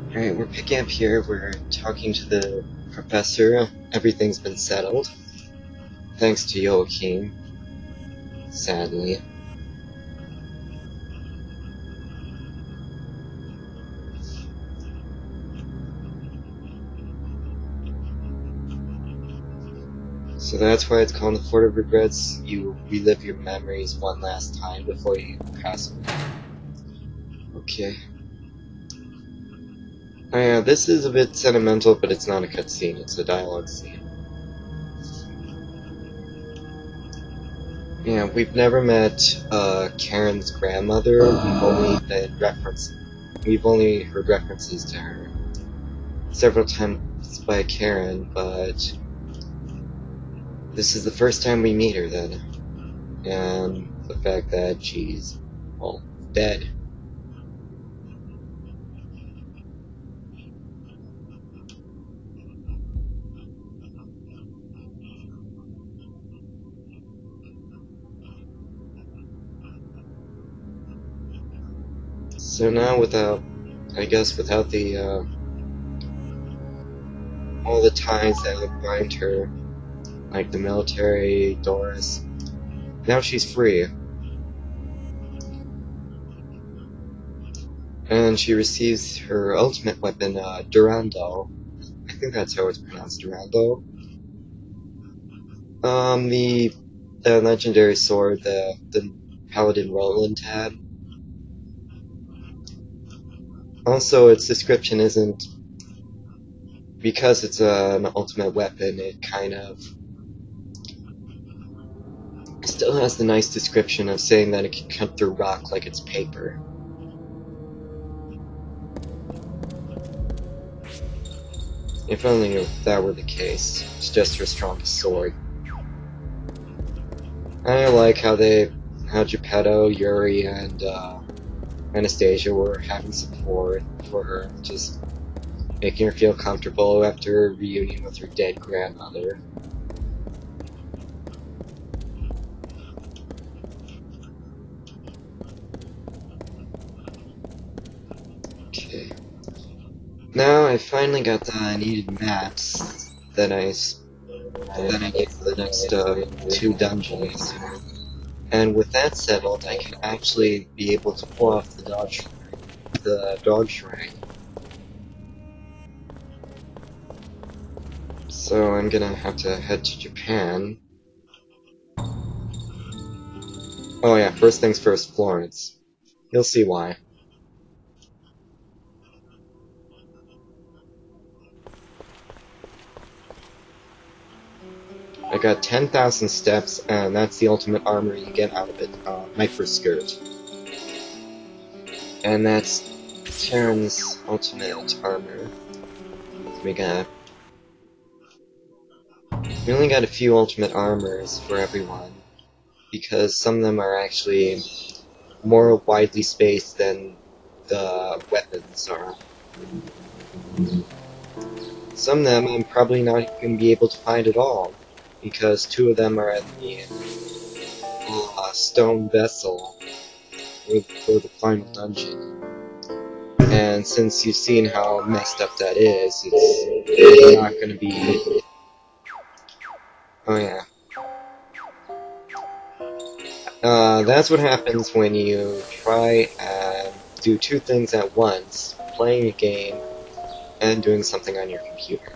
Alright, we're picking up here. We're talking to the professor. Everything's been settled. Thanks to Joachim. Sadly. So that's why it's called the Fort of Regrets. You relive your memories one last time before you pass away. Okay. Oh yeah, this is a bit sentimental, but it's not a cutscene, it's a dialogue scene. Yeah, we've never met Karen's grandmother. We've only heard references to her several times by Karen, but this is the first time we meet her then. And the fact that she's, well, dead. So now without the, all the ties that bind her, like the military, Doris, now she's free. And she receives her ultimate weapon, Durando. I think that's how it's pronounced, Durando. The legendary sword the Paladin Roland had. Also, its description isn't, because it's an ultimate weapon, it kind of still has the nice description of saying that it can cut through rock like it's paper. If only that were the case. It's just her strongest sword. I like how Geppetto, Yuri, and Anastasia were having support for her, just making her feel comfortable after her reunion with her dead grandmother. Okay. Now I finally got the needed maps that I need for the next 2 dungeons. And with that settled, I can actually be able to pull off the dog shrine. So I'm gonna have to head to Japan. Oh yeah, first things first, Florence. You'll see why. I got 10,000 steps, and that's the ultimate armor you get out of it, Micro Skirt. And that's Karen's ultimate armor. We only got a few ultimate armors for everyone, because some of them are actually more widely spaced than the weapons are. Some of them I'm probably not going to be able to find at all, because 2 of them are at the stone vessel for the final dungeon. And since you've seen how messed up that is, it's not going to be... Oh yeah. That's what happens when you try and do 2 things at once, playing a game and doing something on your computer.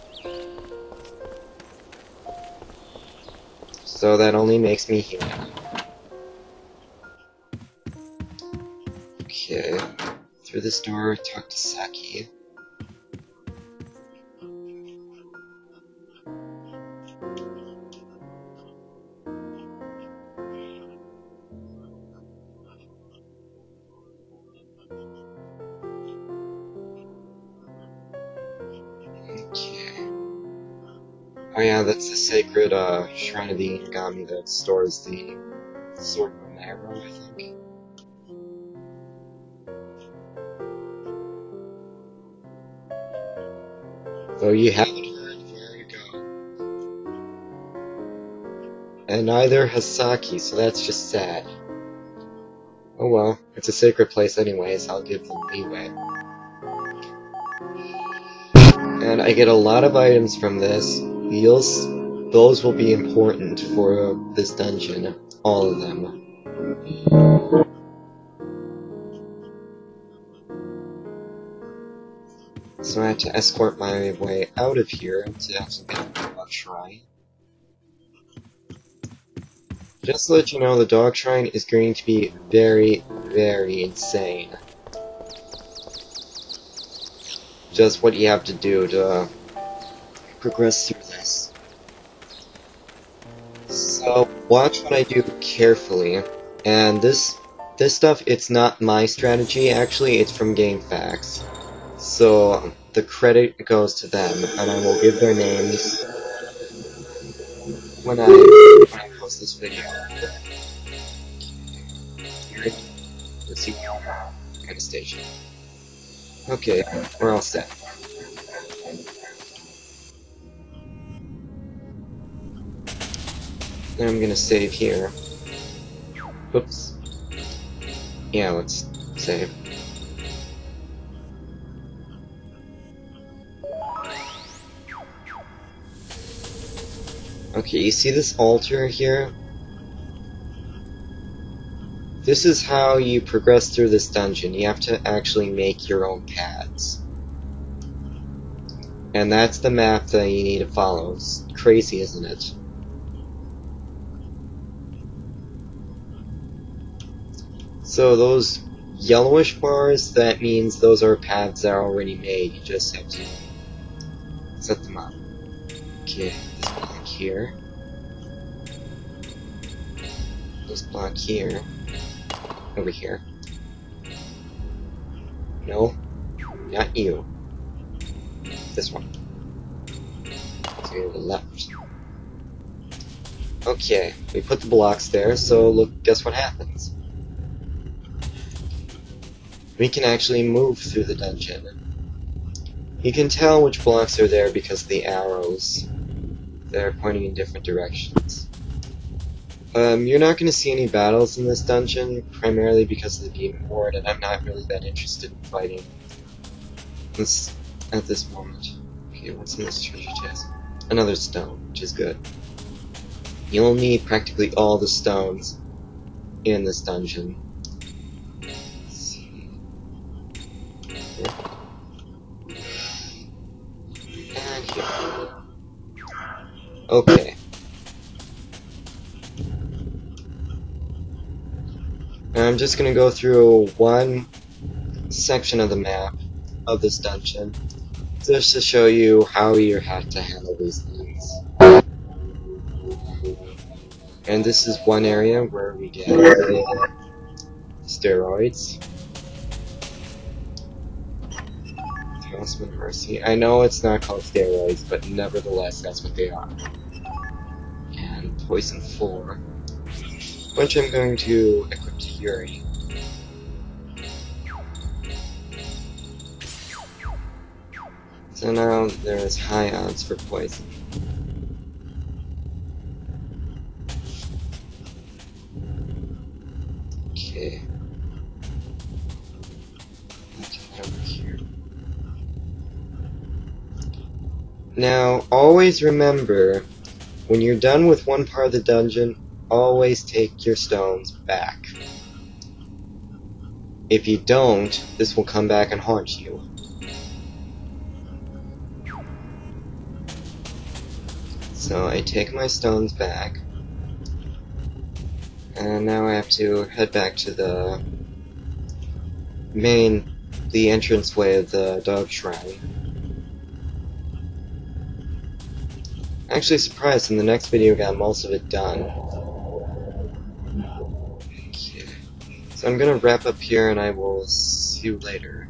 So that only makes me human. Okay, through this door, talk to Saki. Okay. Oh yeah, that's the sacred shrine of the Inagami that stores the Sword of Arrow, I think. Though you haven't heard where to go. And neither has Saki, so that's just sad. Oh well, it's a sacred place anyways, I'll give them leeway. and I get a lot of items from this. Those will be important for this dungeon, all of them. So I have to escort my way out of here to actually get the dog shrine. Just to let you know, the dog shrine is going to be very, very insane. Just what you have to do to progress through this. So watch what I do carefully. And this stuff, it's not my strategy, actually, it's from GameFAQs. So the credit goes to them, and I will give their names when I post this video. Let's see, at a station. Okay, we're all set. Then I'm gonna save here. Oops. Yeah, let's save. Okay, you see this altar here? This is how you progress through this dungeon. You have to actually make your own paths. And that's the map that you need to follow. It's crazy, isn't it? So those yellowish bars, that means those are paths that are already made. You just have to set them up. Okay, this block here. This block here. Over here. No, not you. This one. To the left. Okay, we put the blocks there, so look, guess what happens? We can actually move through the dungeon. You can tell which blocks are there because of the arrows. They're pointing in different directions. You're not going to see any battles in this dungeon, primarily because of the Demon Horde, and I'm not really that interested in fighting this at this moment. Okay, what's in this treasure chest? Another stone, which is good. You'll need practically all the stones in this dungeon. Let's see. Here. And here. Okay. I'm just going to go through one section of the map of this dungeon, just to show you how you have to handle these things. And this is one area where we get steroids. Talisman Mercy. I know it's not called steroids, but nevertheless, that's what they are. And Poison 4, which I'm going to equip to Yuri. So now there's high odds for poison. Okay. Let's get over here. Now, always remember, when you're done with one part of the dungeon, always take your stones back. If you don't, this will come back and haunt you. So I take my stones back, and now I have to head back to the entranceway of the dog shrine. Actually surprised, in the next video I got most of it done. Okay. So I'm gonna wrap up here and I will see you later.